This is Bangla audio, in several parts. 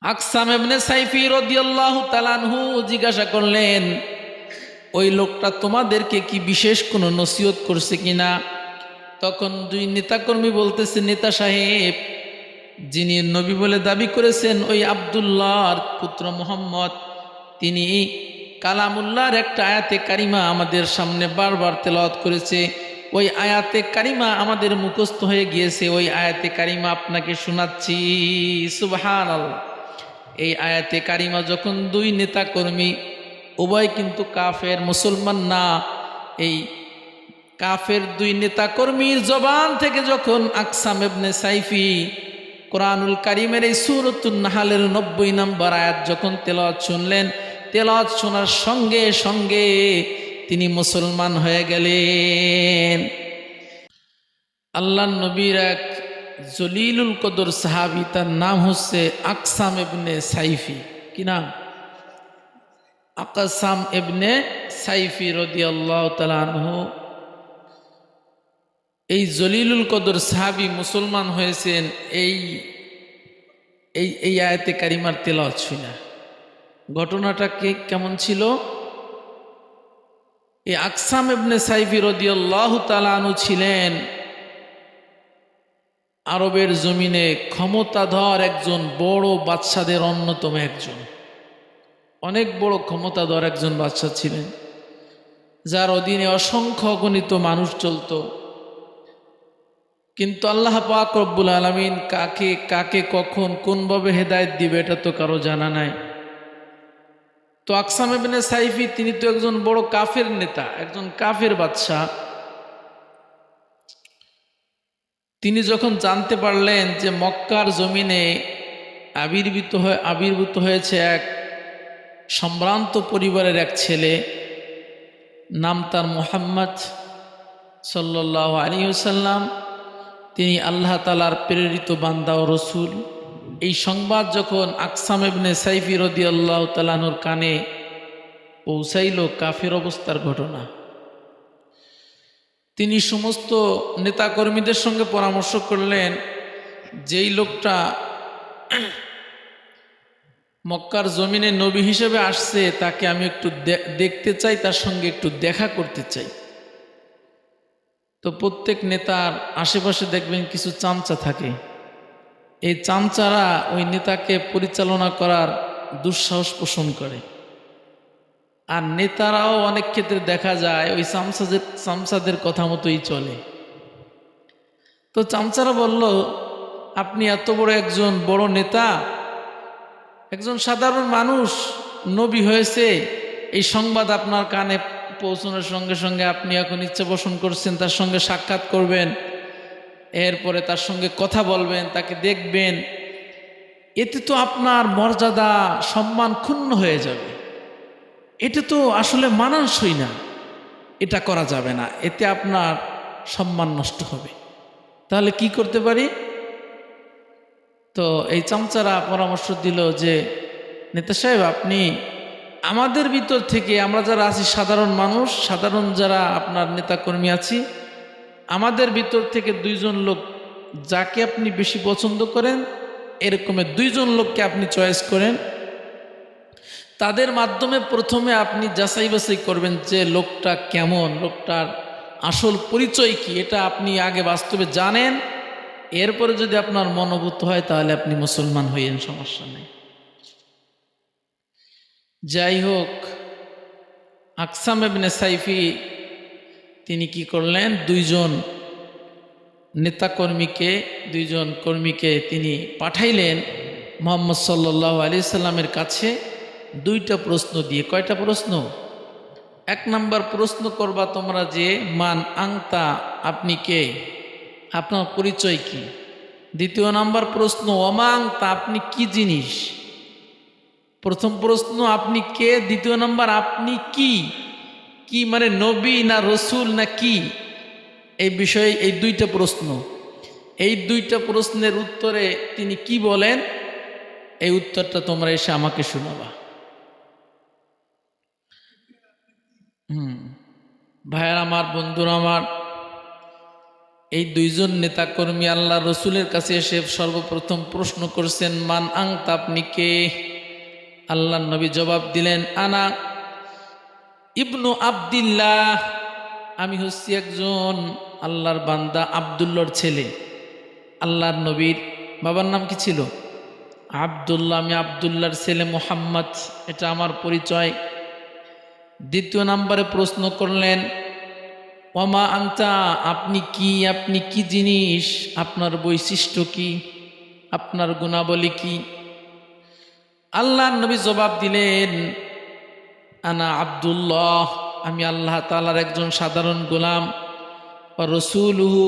আকসাম ইবনে সাইফি রাদিয়াল্লাহু তাআলা আনহু জিজ্ঞাসা করলেন, ওই লোকটা তোমাদেরকে কি বিশেষ কোনো নসিহত করছে কিনা? তখন দুই নেতাকর্মী বলতেছে, নেতা সাহেব, যিনি নবী বলে দাবি করেছেন ওই আব্দুল্লাহর পুত্র মুহাম্মদ, তিনি কালামুল্লাহর একটা আয়াতে কারিমা আমাদের সামনে বারবার তেলাওয়াত করেছে। ওই আয়াতে কারিমা আমাদের মুখস্থ হয়ে গিয়েছে, ওই আয়াতে কারিমা আপনাকে শোনাচ্ছি। সুবহানাল্লাহ। এই আয়াতে কারিমা যখন দুই নেতাকর্মী, উভয় কিন্তু কাফের, মুসলমান না, এই কাফের দুই নেতাকর্মীর জবান থেকে যখন আকসাম ইবনে সাইফি কোরআনুল কারিমের এই সূরাতুন নাহলের ৯০ নম্বর আয়াত যখন তেলাওয়াত শুনলেন, তেলাওয়াত শোনার সঙ্গে সঙ্গে তিনি মুসলমান হয়ে গেলেন। আল্লাহর নবীর এক জলিলুল কদর সাহাবী, তার নাম হচ্ছে আকসাম ইবনে সাইফি। কি নাম? আকসাম ইবনে সাইফি রাদিয়াল্লাহু তাআলা আনহু। এই জলিলুল কদর সাহাবী মুসলমান হয়েছেন এই এই এই আয়াতে কারিমার তেলাওয়াত শুনে। ঘটনাটা কেমন ছিল? এই আকসাম ইবনে সাইফি রাদিয়াল্লাহু তাআলা আনহু ছিলেন আরবের জমিনে ক্ষমতাধর একজন বড় বাদশাদের অন্যতম একজন, অনেক বড় ক্ষমতাধর একজন বাদশা ছিলেন, যার অধীনে অসংখ্য অগণিত মানুষ চলত। কিন্তু আল্লাহ পাক রব্বুল আলামিন কাকে কাকে কখন কোনভাবে হেদায়েত দিবে এটা তো কারো জানা নাই। তো আকসাম ইবনে সাইফি তিনি তো একজন বড় কাফের নেতা, একজন কাফের বাদশা। তিনি যখন জানতে পারলেন যে মক্কার জমিনে আবির্ভূত হয়েছে এক সম্ভ্রান্ত পরিবারের এক ছেলে, নাম তার মুহাম্মদ সাল্লাল্লাহু আলাইহি ওয়াসাল্লাম, তিনি আল্লাহ তাআলার প্রেরিত বান্দা ও রসুল, এই সংবাদ যখন আকসাম ইবনে সাইফি রাদিয়াল্লাহু তাআলা আনহুর কানে পৌঁছাইল, কাফের অবস্থার ঘটনা, তিনি সমস্ত নেতাকর্মীদের সঙ্গে পরামর্শ করলেন, যেই লোকটা মক্কার জমিনে নবী হিসেবে আসছে তাকে আমি একটু দেখতে চাই, তার সঙ্গে একটু দেখা করতে চাই। তো প্রত্যেক নেতার আশেপাশে দেখবেন কিছু চামচা থাকে, এই চামচারা ওই নেতাকে পরিচালনা করার দুঃসাহস পোষণ করে। আর নেতারাও অনেক ক্ষেত্রে দেখা যায় ওই চামচাদের কথা মতোই চলে। তো চামচারা বলল, আপনি এত বড় একজন বড় নেতা, একজন সাধারণ মানুষ নবী হয়েছে, এই সংবাদ আপনার কানে পৌঁছানোর সঙ্গে সঙ্গে আপনি এখন ইচ্ছা পোষণ করছেন তার সঙ্গে সাক্ষাৎ করবেন, এরপরে তার সঙ্গে কথা বলবেন, তাকে দেখবেন, এতে তো আপনার মর্যাদা সম্মান ক্ষুণ্ণ হয়ে যাবে। এটা তো আসলে মানানসই না, এটা করা যাবে না, এতে আপনার সম্মান নষ্ট হবে। তাহলে কি করতে পারি? তো এই চামচারা পরামর্শ দিল যে, নেতা সাহেব, আপনি আমাদের ভিতর থেকে, আমরা যারা আছি সাধারণ মানুষ, সাধারণ যারা আপনার নেতাকর্মী আছি, আমাদের ভিতর থেকে দুইজন লোক যাকে আপনি বেশি পছন্দ করেন, এরকমের দুইজন লোককে আপনি চয়েস করেন, তাদের মাধ্যমে প্রথমে আপনি যাচাই বাছাই করবেন যে লোকটা কেমন, লোকটার আসল পরিচয় কি, এটা আপনি আগে বাস্তবে জানেন। এরপরে যদি আপনার মনোভূত হয় তাহলে আপনি মুসলমান হইয়েন, সমস্যা নেই। যাই হোক, আকসাম ইবনে সাইফি তিনি কি করলেন, দুইজন কর্মীকে তিনি পাঠাইলেন মুহাম্মদ সাল্লাল্লাহু আলাইহি সাল্লামের কাছে দুইটা প্রশ্ন দিয়ে। কয়টা প্রশ্ন? এক নাম্বার প্রশ্ন করবা তোমরা যে, মান আংতা, আপনি কে, আপনার পরিচয় কি। দ্বিতীয় নাম্বার প্রশ্ন, ওমা আংতা, আপনি কি জিনিস। প্রথম প্রশ্ন আপনি কে, দ্বিতীয় নাম্বার আপনি কি। কি মানে নবী না রসুল না কি, এই বিষয়ে এই দুইটা প্রশ্ন। এই দুইটা প্রশ্নের উত্তরে তিনি কি বলেন, এই উত্তরটা তোমরা এসে আমাকে শোনাবা। ভাইয়ার আমার, বন্ধুরা আমার, এই দুইজন নেতাকর্মী আল্লাহ রসুলের কাছে এসে সর্বপ্রথম প্রশ্ন করছেন, মান আনতা, আপনি কে? আল্লাহ নবী জবাব দিলেন, আনা ইবনু আব্দুল্লাহ, আমি হচ্ছি একজন আল্লাহর বান্দা আব্দুল্লাহর ছেলে। আল্লাহর নবীর বাবার নাম কি ছিল? আব্দুল্লাহ। আমি আব্দুল্লাহর ছেলে মুহাম্মদ, এটা আমার পরিচয়। দ্বিতীয় নম্বরে প্রশ্ন করলেন, ওমা আনতা, আপনি কি? আপনি কি জিনিস? আপনার বৈশিষ্ট্য কি? আপনার গুণাবলী কি? আল্লাহর নবী জবাব দিলেন, আনা আব্দুল্লাহ, আমি আল্লাহ তাআলার একজন সাধারণ গোলাম, ও রসুলুহু,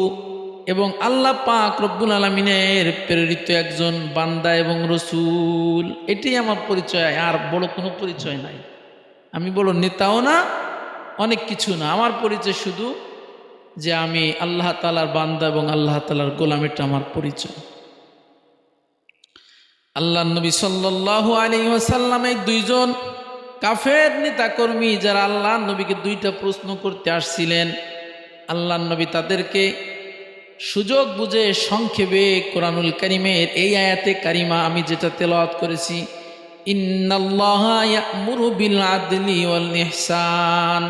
এবং আল্লাহ পাক রব্বুল আলামিনের প্রেরিত একজন বান্দা এবং রসুল। এটাই আমার পরিচয়, আর বড় কোনো পরিচয় নাই। আমি বড় নেতাও না, অনেক কিছু না। আমার পরিচয় শুধু যে আমি আল্লাহ তাআলার বান্দা এবং আল্লাহ তাআলার গোলাম, এটা আমার পরিচয়। আল্লাহ নবী সাল্লাল্লাহু আলাইহি ওয়াসাল্লাম এই দুইজন কাফের নেতাকর্মী যারা আল্লাহ নবীকে দুইটা প্রশ্ন করতে আসছিলেন, আল্লাহ নবী তাদেরকে সুযোগ বুঝে সংক্ষেপে কোরআনুল কারীমের এই আয়াতে কারিমা আমি যেটা তেলাওয়াত করেছি, ইন্নাল্লাহা ইয়া'মুরু বিল আদলি ওয়াল ইহসান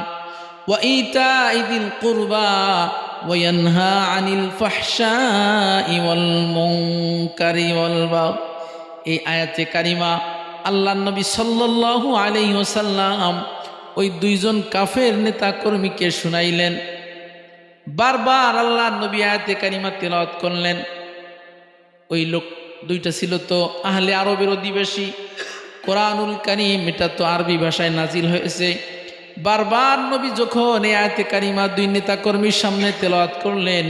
ওয়া ইতা'i যিল কুরবা ওয়া ইয়ানহা আনিল ফাহশাই ওয়াল মুনকারি ওয়াল বাগই। এই আয়াতে কারিমা আল্লাহ নবী সাল্লাল্লাহু আলাইহি ওয়াসাল্লাম ওই দুইজন কাফের নেতা কর্মীকে শুনাইলেন। বারবার আল্লাহ নবী আয়াতে কারিমা তেলাওয়াত করলেন। ওই লোক দুইটা ছিল তো আহলে আরবের অধিবাসী। কোরআনুল কারীম এটা তো আরবি ভাষায় নাজিল হয়েছে। বারবার নবী যখন এই আয়াতে কারিমা দুই নেতা কর্মীর সামনে তেলাওয়াত করলেন,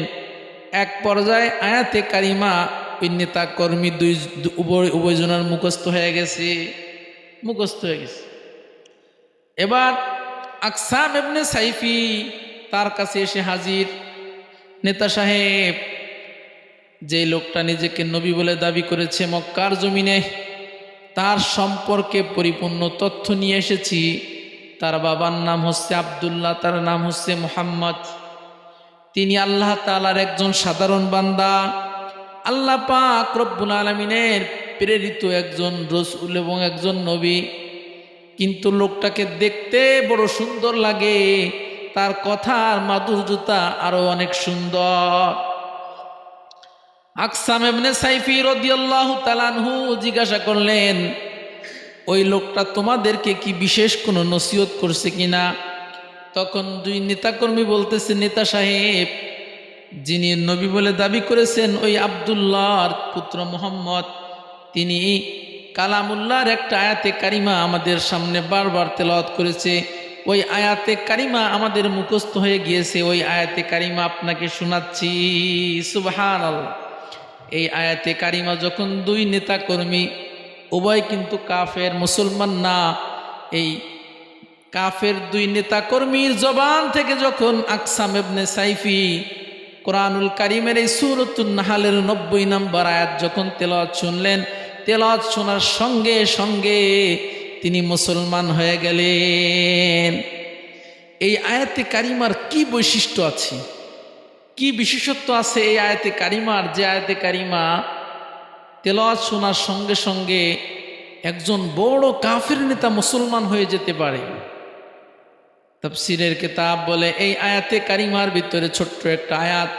এক পর্যায়ে আয়াতে কারিমা ওই নেতা কর্মী উভয়জনের মুখস্থ হয়ে গেছে। এবার আকসাম ইবনে সাইফি তার কাছে এসে হাজির। নেতা সাহেব, যে লোকটা নিজেকে নবী বলে দাবি করেছে মক্কার জমিনে, তার সম্পর্কে পরিপূর্ণ তথ্য নিয়ে এসেছি। তার বাবার নাম হচ্ছে আব্দুল্লাহ, তার নাম হচ্ছে মুহাম্মদ। তিনি আল্লাহ তাআলার একজন সাধারণ বান্দা, আল্লাহ পাক রব্বুল আলামিনের প্রেরিত একজন রাসূল এবং একজন নবী। কিন্তু লোকটাকে দেখতে বড় সুন্দর লাগে, তার কথার মাধুর্যতা আরো অনেক সুন্দর। আকসাম ইবনে সাইফি রাদিয়াল্লাহু তাআলা আনহু জিজ্ঞাসা করলেন, ওই লোকটা তোমাদেরকে কি বিশেষ কোনো নসিহত করছে কিনা? তখন দুই নেতাকর্মী বলতেছে, নেতা সাহেব, যিনি নবী বলে দাবি করেছেন ওই আব্দুল্লাহর পুত্র মুহাম্মদ, তিনি কালামুল্লাহর একটা আয়াতে কারিমা আমাদের সামনে বারবার তেলাওয়াত করেছে। ওই আয়াতে কারিমা আমাদের মুখস্থ হয়ে গিয়েছে, ওই আয়াতে কারিমা আপনাকে শোনাচ্ছি। সুবহানাল্লাহ। এই আয়াতে কারিমা যখন দুই নেতা কর্মী, উভয় কিন্তু কাফের, মুসলমান না, এই কাফের দুই নেতা কর্মীর জবান থেকে যখন আকসাম ইবনে সাইফি কোরআনুল কারীমের এই সূরাতুন নাহলের 90 নম্বর আয়াত যখন তেলাওয়াত শুনলেন, তেলাওয়াত শোনার সঙ্গে সঙ্গে তিনি মুসলমান হয়ে গেলেন। এই আয়াতে কারিমার কি বৈশিষ্ট্য আছে, কি বিশেষত্ব আছে এই আয়াতে কারিমার, যে আয়াতে কারিমা তেলাওয়াত শোনার সঙ্গে সঙ্গে একজন বড় কাফের নেতা মুসলমান হয়ে যেতে পারে? তাফসীরের কিতাব বলে এই আয়াতে কারিমার ভিতরে ছোট্ট একটা আয়াত,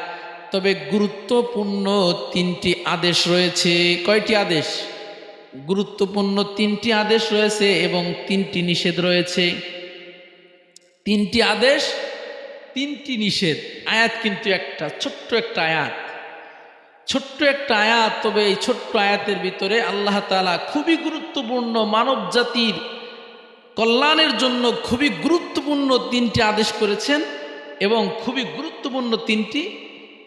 তবে গুরুত্বপূর্ণ 3টি আদেশ রয়েছে। কয়টি আদেশ? গুরুত্বপূর্ণ 3টি আদেশ রয়েছে এবং 3টি নিষেধ রয়েছে। 3টি আদেশ, 3টি নিষেধ। আয়াত কিন্তু একটা ছোট্ট একটা আয়াত, ছোট্ট একটা আয়াত। তবে এই ছোট্ট আয়াতের ভিতরে আল্লাহ তাআলা খুবই গুরুত্বপূর্ণ, মানব জাতির কল্যাণের জন্য খুবই গুরুত্বপূর্ণ 3টি আদেশ করেছেন এবং খুবই গুরুত্বপূর্ণ 3টি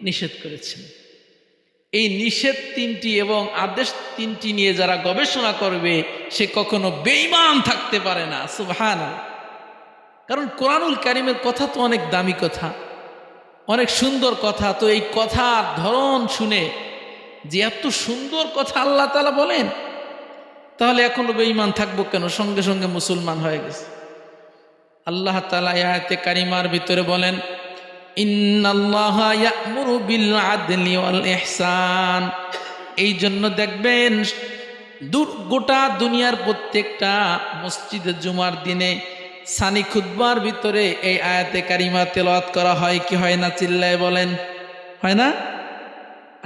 নিষেধ করেছেন। এই নিষেধ 3টি এবং আদেশ 3টি নিয়ে যারা গবেষণা করবে সে কখনো বেঈমান থাকতে পারে না। সুবহানাল্লাহ। কারণ কোরআনুল কারীমের কথা তো অনেক দামি কথা, অনেক সুন্দর কথা। তো এই কথার ধরন শুনে যে এত সুন্দর কথা আল্লাহ তাআলা বলেন, তাহলে এখনো বেঈমান থাকবো কেন? সঙ্গে সঙ্গে মুসলমান হয়ে গেছে। আল্লাহ তাআলা আয়াতে কারিমার ভিতরে বলেন, ইন্নাল্লাহা ইয়া'মুরু বিল আদলি ওয়াল ইহসান। এই জন্য দেখবেন গোটা দুনিয়ার প্রত্যেকটা মসজিদে জুমার দিনে সানি খুতবার ভিতরে এই আয়াতে কারিমা তেলাওয়াত করা হয় কি হয় না? চিল্লায় বলেন, হয় না?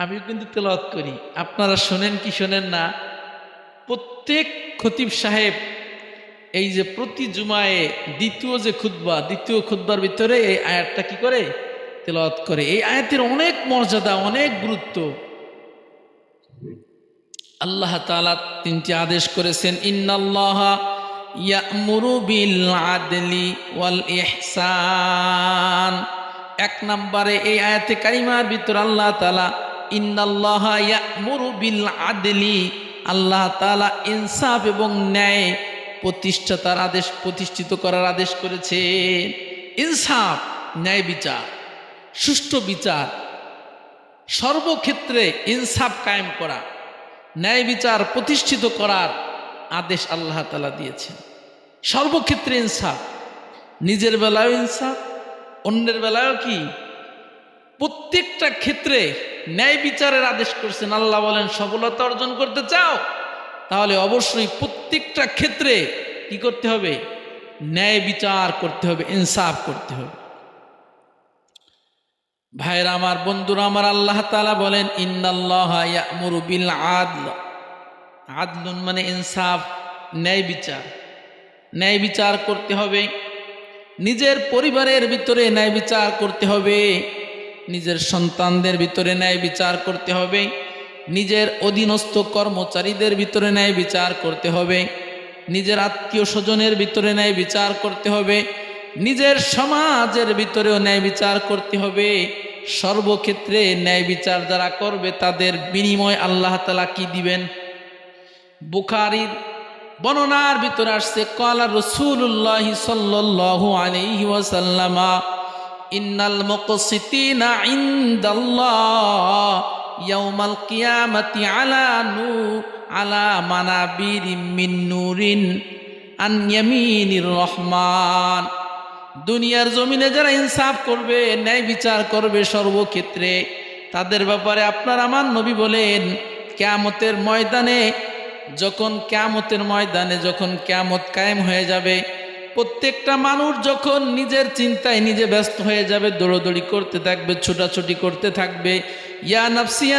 আমিও কিন্তু তেলাওয়াত করি, আপনারা শোনেন কি শোনেন না? প্রত্যেক খতিব সাহেব এই যে প্রতি জুমায় দ্বিতীয় খুতবার ভিতরে এই আয়াতটা কি করে? তেলাওয়াত করে। এই আয়াতের অনেক মর্যাদা, অনেক গুরুত্ব। আল্লাহ তাআলা তিনটি আদেশ করেছেন, ইন্নাল্লাহা ইয়া'মুরু বিল আদলি ওয়াল ইহসান। এক নম্বরে এই আয়াতে কারিমার ভিতর আল্লাহ তাআলা ইন্নাল্লাহা ইয়া'মুরু বিল আদলি, আল্লাহ তাআলা ইনসাফ এবং ন্যায় প্রতিষ্ঠিত করার আদেশ করেছেন। ইনসাফ, ন্যায় বিচার, সুষ্ঠু বিচার, সর্বক্ষেত্রে ইনসাফ কায়েম করা, ন্যায় বিচার প্রতিষ্ঠিত করার আদেশ আল্লাহ তাআলা দিয়েছেন। সর্বক্ষেত্রে ইনসাফ, নিজের বেলায়ও ইনসাফ, অন্যের বেলায়ও কি? প্রত্যেকটা ক্ষেত্রে ন্যায় বিচারের আদেশ করছেন। আল্লাহ বলেন, সফলতা অর্জন করতে চাও তাহলে অবশ্যই প্রত্যেকটা ক্ষেত্রে কি করতে হবে? ন্যায় বিচার করতে হবে, ইনসাফ করতে হবে। ভাইরা আমার, বন্ধুরা আমার, আল্লাহ তাআলা বলেন ইন্নাল্লাহা ইয়া'মুরু বিল আদল। আদলুন মানে ইনসাফ, ন্যায় বিচার। ন্যায় বিচার করতে হবে, নিজের পরিবারের ভিতরে ন্যায় বিচার করতে হবে, নিজের সন্তানদের ভিতরে ন্যায় বিচার করতে হবে, নিজের অধীনস্থ কর্মচারীদের ভিতরে ন্যায় বিচার করতে হবে, নিজের আত্মীয় স্বজনের ভিতরে ন্যায় বিচার করতে হবে, নিজের সমাজের ভিতরেও ন্যায় বিচার করতে হবে। সর্বক্ষেত্রে ন্যায় বিচার যারা করবে তাদের বিনিময় আল্লাহ তাআলা কি দিবেন? বুখারীর বর্ণনার ভিতরে আসছে, ক্বালা রাসূলুল্লাহ সাল্লাল্লাহু আলাইহি ওয়াসাল্লাম, ইন্নাল মুকসিতিনা ইনদাল্লাহ ইয়াউমাল কিয়ামাতি আলা মানাবিরিম মিন নূরিন আন ইয়ামিনির রহমান। দুনিয়ার জমিনে যারা ইনসাফ করবে, ন্যায় বিচার করবে সর্বক্ষেত্রে, তাদের ব্যাপারে আপনার আমার নবী বলেন, কিয়ামতের ময়দানে যখন কিয়ামত কায়েম হয়ে যাবে, প্রত্যেকটা মানুষ যখন নিজের চিন্তায় নিজে ব্যস্ত হয়ে যাবে, দৌড়দৌড়ি করতে থাকবে, ছোটাছুটি করতে থাকবে, ইয়া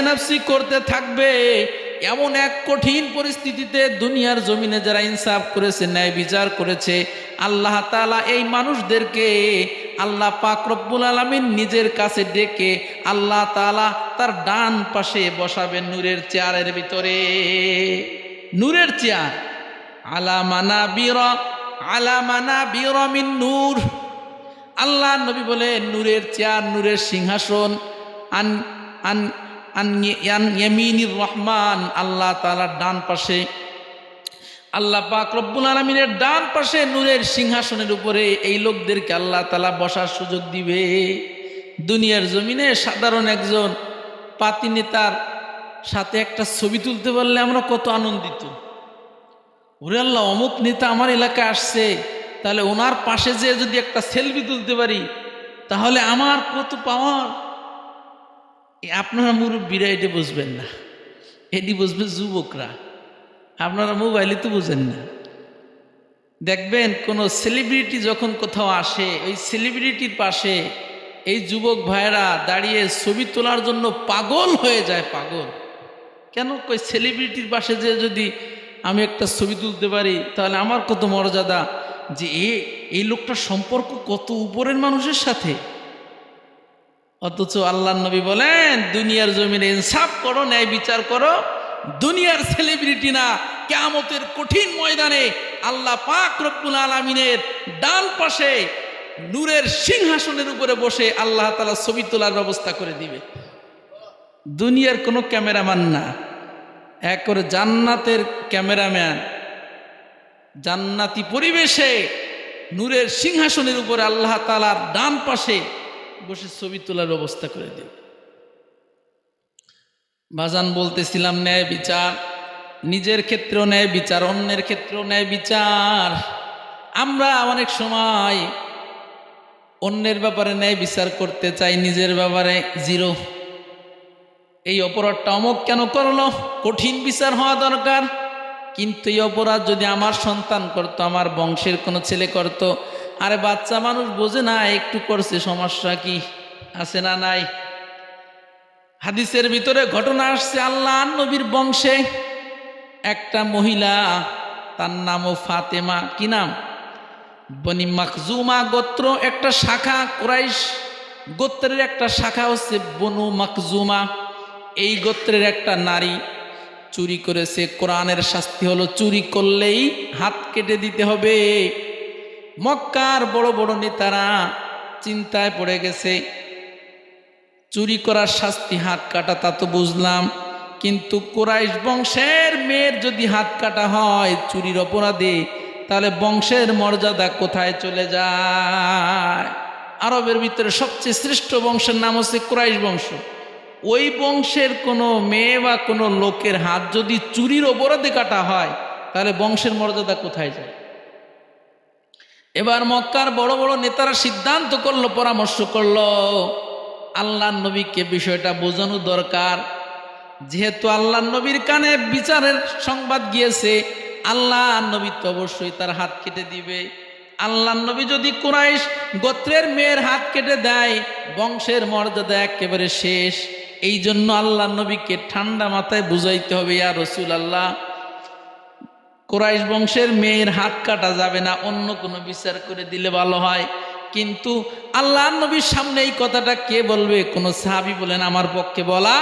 নাফসি করতে থাকবে, এমন এক কঠিন পরিস্থিতিতে দুনিয়ার জমিনে যারা ইনসাফ করেছে, ন্যায় বিচার করেছে, আল্লাহ তাআলা এই মানুষদেরকে আল্লাহ পাক রব্বুল আলামিন নিজের কাছে ডেকে আল্লাহ তাআলা তার ডান পাশে বসাবেন নূরের চেয়ারের ভিতরে। নূরের চেয়ার, আলা মানাবিরা মিন নূর। আল্লাহ নবী বলে, নূরের চেয়ার, নূরের সিংহাসন, আন ইয়ামিনির রহমান, আল্লাহ তাআলার ডান পাশে, আল্লাহ পাক রব্বুল আলামিনের ডান পাশে নূরের সিংহাসনের উপরে এই লোকদেরকে আল্লাহ তাআলা বসার সুযোগ দিবে। দুনিয়ার জমিনে সাধারণ একজন পাতি নেতার সাথে একটা ছবি তুলতে পারলে আমরা কত আনন্দিত। ওরে আল্লাহ, অমুক নেতা আমার এলাকায় আসছে, তাহলে ওনার পাশে যে যদি একটা সেলফি তুলতে পারি তাহলে আমার কত পাওয়ার। আপনারা মুরব্বীরা এটি বুঝবেন না, এটি বুঝবে যুবকরা। আপনারা মোবাইলে তো বুঝেন না। দেখবেন কোনো সেলিব্রিটি যখন কোথাও আসে, ওই সেলিব্রিটির পাশে এই যুবক ভাইরা দাঁড়িয়ে ছবি তোলার জন্য পাগল হয়ে যায়। পাগল কেন? কই সেলিব্রিটির পাশে যে যদি আমি একটা ছবি তুলতে পারি তাহলে আমার কত মর্যাদা, যে এই লোকটার সম্পর্ক কত উপরের মানুষের সাথে। অথচ আল্লাহর নবী বলেন, দুনিয়ার জমিনে ইনসাফ করো, ন্যায় বিচার করো, দুনিয়ার সেলিব্রিটি না, কিয়ামতের কঠিন ময়দানে আল্লাহ পাক রব্বুল আলামিনের ডান পাশে নূরের সিংহাসনের উপরে বসে আল্লাহ তাআলা ছবি তোলার ব্যবস্থা করে দিবে। দুনিয়ার কোনো ক্যামেরাম্যান না, এক করে জান্নাতের ক্যামেরাম্যান, জান্নাতি পরিবেশে নূরের সিংহাসনের উপরে আল্লাহ তাআলার ডান পাশে বসে ছবি তোলার ব্যবস্থা করে দিবে। বাজান বলতেছিলাম, ন্যায় বিচার, নিজের ক্ষেত্রেও ন্যায় বিচার, অন্যের ক্ষেত্রেও ন্যায় বিচার। আমরা অনেক সময় অন্যের ব্যাপারে ন্যায় বিচার করতে চাই, নিজের ব্যাপারে জিরো। এই অপরাধটা অমুক কেন করলো, কঠিন বিচার হওয়া দরকার। কিন্তু এই অপরাধ যদি আমার সন্তান করতো, আমার বংশের কোনো ছেলে করত, আরে বাচ্চা মানুষ বোঝে না, একটু করছে, সমস্যা কি আছে না নাই? হাদিসের ভিতরে ঘটনা আসছে, আল্লাহ নবীর বংশে একটা মহিলা, তার নামও ফাতেমা। কি নাম? বনি মাকজুমা গোত্র, একটা শাখা, কুরাইশ গোত্রের একটা শাখা হচ্ছে বনু মাকজুমা। এই গোত্রের একটা নারী চুরি করেছে। কোরআনের শাস্তি হলো চুরি করলেই হাত কেটে দিতে হবে। মক্কার বড় বড় নেতারা চিন্তায় পড়ে গেছে, চুরি করার শাস্তি হাত কাটা, তা তো বুঝলাম, কিন্তু কুরাইশ বংশের মেয়ের যদি হাত কাটা হয় চুরির অপরাধে, তাহলে বংশের মর্যাদা কোথায় চলে যায়? আরবের ভিতরে সবচেয়ে শ্রেষ্ঠ বংশের নাম হচ্ছে কুরাইশ বংশ। ওই বংশের কোনো মেয়ে বা কোনো লোকের হাত যদি চুরির অপরাধে কাটা হয়, তাহলে বংশের মর্যাদা কোথায় যায়? এবার মক্কার বড় বড় নেতারা সিদ্ধান্ত করলো, পরামর্শ করলো, আল্লাহ নবীকে বিষয়টা বোঝানো দরকার। যেহেতু আল্লাহ নবীর কানে বিচারের সংবাদ গিয়েছে, আল্লাহ নবী তো অবশ্যই তার হাত কেটে দিবে। আল্লাহ নবী যদি কুরাইশ গোত্রের মেয়ের হাত কেটে দেয়, বংশের মর্যাদা একেবারে শেষ। এই জন্য আল্লাহ নবীকে ঠান্ডা মাথায় বুঝাইতে হবে, ইয়া রাসূলুল্লাহ, কুরাইশ বংশের মেয়ের হাত কাটা যাবে না, অন্য কোনো বিচার করে দিলে ভালো হয়। কিন্তু আল্লাহ নবীর সামনে এই কথাটা কে বলবে? কোনো সাহাবী বলেন আমার পক্ষে বলা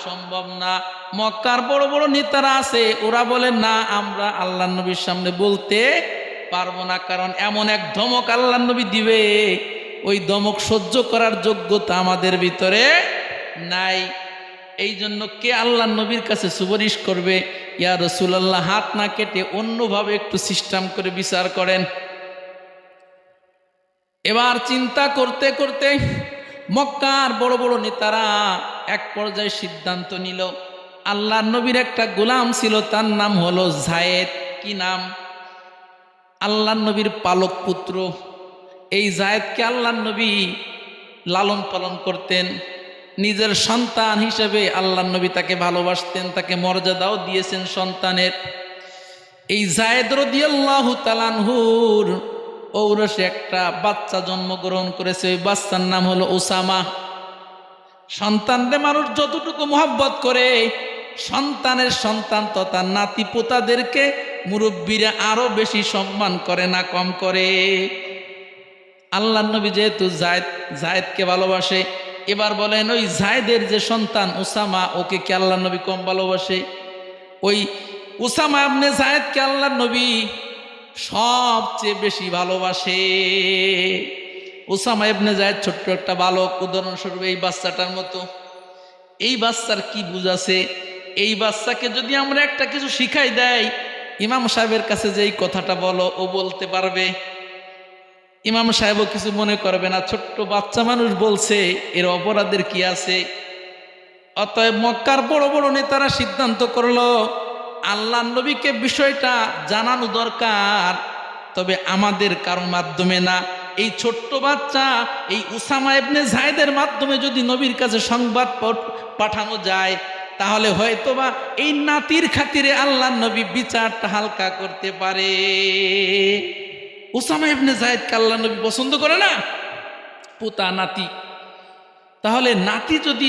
সম্ভব না। মক্কার বড় বড় নেতারা আছে, ওরা বলেন না, আমরা আল্লাহ নবীর সামনে বলতে পারবো না, কারণ এমন এক ধমক আল্লাহ নবী দিবে, ওই ধমক সহ্য করার যোগ্যতা আমাদের ভিতরে নাই। এই জন্য কে আল্লাহ নবীর কাছে সুপারিশ করবে, ইয়া রাসূলুল্লাহ হাত না কেটে অন্যভাবে একটু সিস্টেম করে বিচার করেন। এবার চিন্তা করতে করতে মক্কার বড় বড় নেতারা এক পর্যায়ে সিদ্ধান্ত নিল, আল্লাহ নবীর একটা গোলাম ছিল, তার নাম হলো যায়েদ। কি নাম? আল্লাহ নবীর পালক পুত্র। এই যায়েদকে আল্লাহ নবী লালন পালন করতেন, নিজের সন্তান হিসেবে আল্লাহ নবী তাকে ভালোবাসতেন, তাকে মর্যাদাও দিয়েছেন সন্তানের। এই যায়েদ রাদিয়াল্লাহু তাআলা আনহুর ঔরসে একটা বাচ্চা জন্মগ্রহণ করেছে, ওই বাচ্চার নাম হলো উসামা। সন্তানদের মানুষ যতটুকু মহব্বত করে, সন্তানের সন্তান তথা নাতি পোতাদেরকে মুরব্বীরা আরো বেশি সম্মান করে না কম করে? আল্লাহ নবী যেহেতু যায়েদকে ভালোবাসে, এবার বলেন ওই যায়েদের যে সন্তান উসামা, ওকে কি আল্লাহ নবী কম ভালোবাসে? ওই উসামা ইবনে যায়েদকে আল্লাহ নবী সবচেয়ে বেশি ভালোবাসে। উসামা ইবনে যায়েদ ছোট্ট একটা বালক, উদাহরণস্বরূপ এই বাচ্চাটার মতো। এই বাচ্চার কি বুঝাছে? এই বাচ্চাকে যদি আমরা একটা কিছু শিখাই দেয়, ইমাম সাহেবের কাছে যে এই কথাটা বলো, ও বলতে পারবে। ইমাম সাহেবও কিছু মনে করবে না, ছোট্ট বাচ্চা মানুষ বলছে, এর অপরাধের কি আছে? অতএব মক্কার বড় বড় নেতারা সিদ্ধান্ত করলো, আল্লাহ নবীকে বিষয়টা জানানো দরকার, তবে আমাদের কারো মাধ্যমে না, এই ছোট্ট বাচ্চা এই উসামা ইবনে যায়েদের মাধ্যমে যদি নবীর কাছে সংবাদ পাঠানো যায়, তাহলে হয়তোবা এই নাতির খাতিরে আল্লাহ নবী বিচারটা হালকা করতে পারে। উসামা ইবনে যায়েদকে আল্লাহ নবী পছন্দ করে না, পোতা নাতি। তাহলে নাতি যদি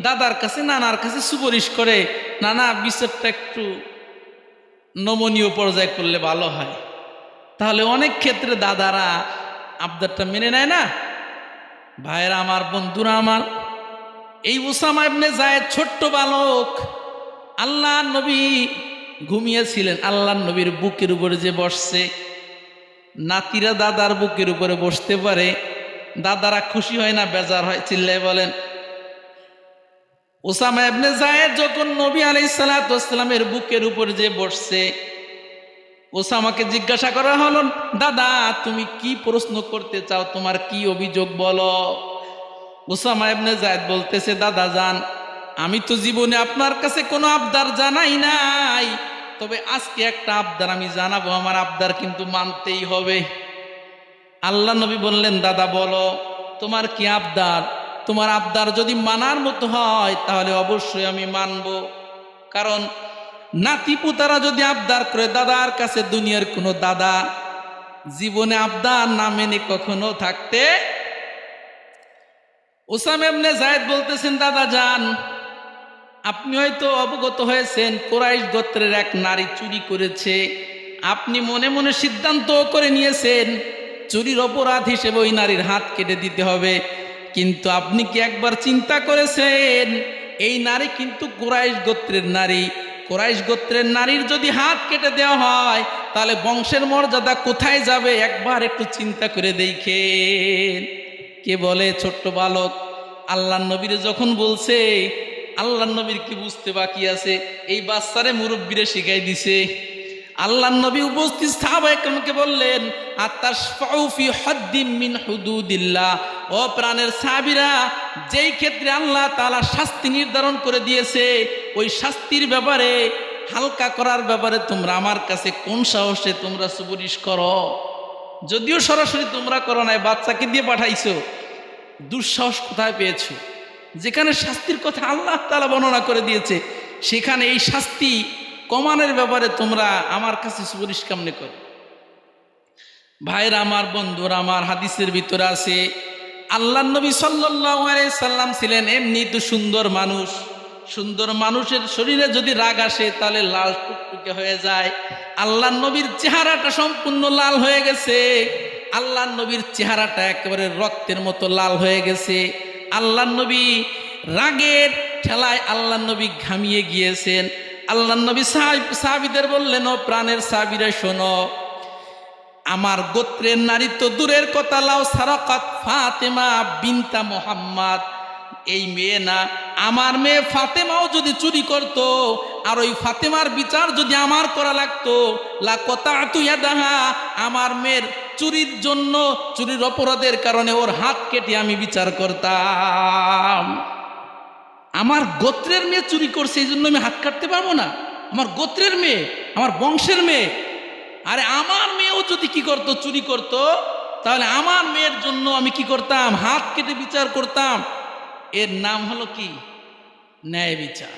দাদার কাছে নানার কাছে সুপারিশ করে, নানা বিচারটা একটু নমনীয় পর্যায়ে করলে ভালো হয়, তাহলে অনেক ক্ষেত্রে দাদারা আবদারটা মেনে নেয় না। ভাইয়েরা আমার, বন্ধুরা আমার, এই উসামা ইবনে যায়েদ ছোট্ট বালক, আল্লাহ নবী ঘুমিয়েছিলেন, আল্লাহ নবীর বুকের উপরে যে বসছে, নাতিরা দাদার বুকের উপরে বসতে পারে, দাদারা খুশি হয় না বেজার হয়? চিল্লাই বলেন। উসামা ইবনে যায়েদ যখন নবী আলাইহিস সালাতু ওয়াস সালামের বুকের উপর যে বসছে, উসামাকে জিজ্ঞাসা করা হলো, দাদা তুমি কি প্রশ্ন করতে চাও, তোমার কি অভিযোগ বলো? উসামা ইবনে যায়েদ বলতেছে, দাদা জান, আমি তো জীবনে আপনার কাছে কোনো আবদার জানাই নাই, তবে আজকে একটা আবদার আমি জানাবো, আমার আবদার কিন্তু মানতেই হবে। আল্লাহ নবী বললেন, দাদা বলো তোমার কি আবদার? তোমার আবদার যদি মানার মতো হয় তাহলে অবশ্যই আমি মানব। কারণ নাতি পুতারা যদি আবদার করে দাদার কাছে, দুনিয়ার কোনো দাদা জীবনে আবদার না মেনে কখনো থাকতে। উসামা ইবনে যায়েদ বলতেছেন, দাদা যান, আপনি হয়তো অবগত হয়েছেন কুরাইশ গোত্রের এক নারী চুরি করেছে। আপনি মনে মনে সিদ্ধান্ত করে নিয়েছেন চুরির অপরাধ হিসেবে ওই নারীর হাত কেটে দিতে হবে। কিন্তু আপনি কি একবার চিন্তা করেছেন এই নারী কিন্তু কুরাইশ গোত্রের নারী? কুরাইশ গোত্রের নারীর যদি হাত কেটে দেওয়া হয় তাহলে বংশের মর্যাদা কোথায় যাবে? একবার একটু চিন্তা করে দেখেন। কে বলে ছোট্ট বালক? আল্লাহ নবীর যখন বলছে, আল্লাহ নবীর কি বুঝতে বাকি আছে? এই বাচ্চারে মুরব্বীরে শিখাই দিছে। আল্লাহ নবী উপস্থিত সাহাবায়ে কেরামকে বললেন, আতাশফাউ ফি হাদ্দিম মিন হুদুদিল্লাহ, ও প্রাণের সাহাবীরা, যেই ক্ষেত্রে আল্লাহ তাআলা শাস্তি নির্ধারণ করে দিয়েছে ওই শাস্তির ব্যাপারে, হালকা করার ব্যাপারে তোমরা আমার কাছে কোন সাহসে তোমরা সুপারিশ করো? যদিও সরাসরি তোমরা করো নাই, বাচ্চাকে দিয়ে পাঠাইছো, দুঃসাহস কোথায় পেয়েছো? যেখানে শাস্তির কথা আল্লাহ তাআলা বর্ণনা করে দিয়েছে সেখানে এই শাস্তি কমানোর ব্যাপারে তোমরা আমার কাছে সুপারিশ কেমনে করো? ভাইরা আমার, বন্ধুরা আমার, হাদিসের ভিতরে আছে আল্লাহ নবী সাল্লাল্লাহু আলাইহি সাল্লাম ছিলেন এমনি তো সুন্দর মানুষ। সুন্দর মানুষের শরীরে যদি রাগ আসে তাহলে লাল টুকটুকে হয়ে যায়। আল্লাহ নবীর চেহারাটা সম্পূর্ণ লাল হয়ে গেছে। আল্লাহ নবীর চেহারাটা একেবারে রক্তের মতো লাল হয়ে গেছে। আল্লাহ নবী রাগের ঠেলায় আল্লাহ নবী ঘামিয়ে গিয়েছেন। আল্লাহ নবী সাহাবীদের বললেন, ও প্রাণের সাহাবীরা শোনো, আমার গোত্রের নারী তো দূরের কথা, লাও সারাকাত ফাতেমা বিনতা মুহাম্মদ, এই মেয়ে না, আমার মেয়ে ফাতেমাও যদি চুরি করত আর ওই ফাতেমার বিচার যদি আমার করা লাগতো, লা কতাতু ইয়াদাহা, আমার মেয়ের চুরির জন্য, চুরির অপরাধের কারণে ওর হাত কেটে আমি বিচার করতাম। আমার গোত্রের মেয়ে চুরি করছে এই জন্য আমি হাত কাটতে পারবো না? আমার গোত্রের মেয়ে, আমার বংশের মেয়ে। আরে আমার মেয়েও যদি কি করত, চুরি করত, তাহলে আমার মেয়ের জন্য আমি কি করতাম? হাত কেটে বিচার করতাম। এর নাম হলো কি? ন্যায় বিচার।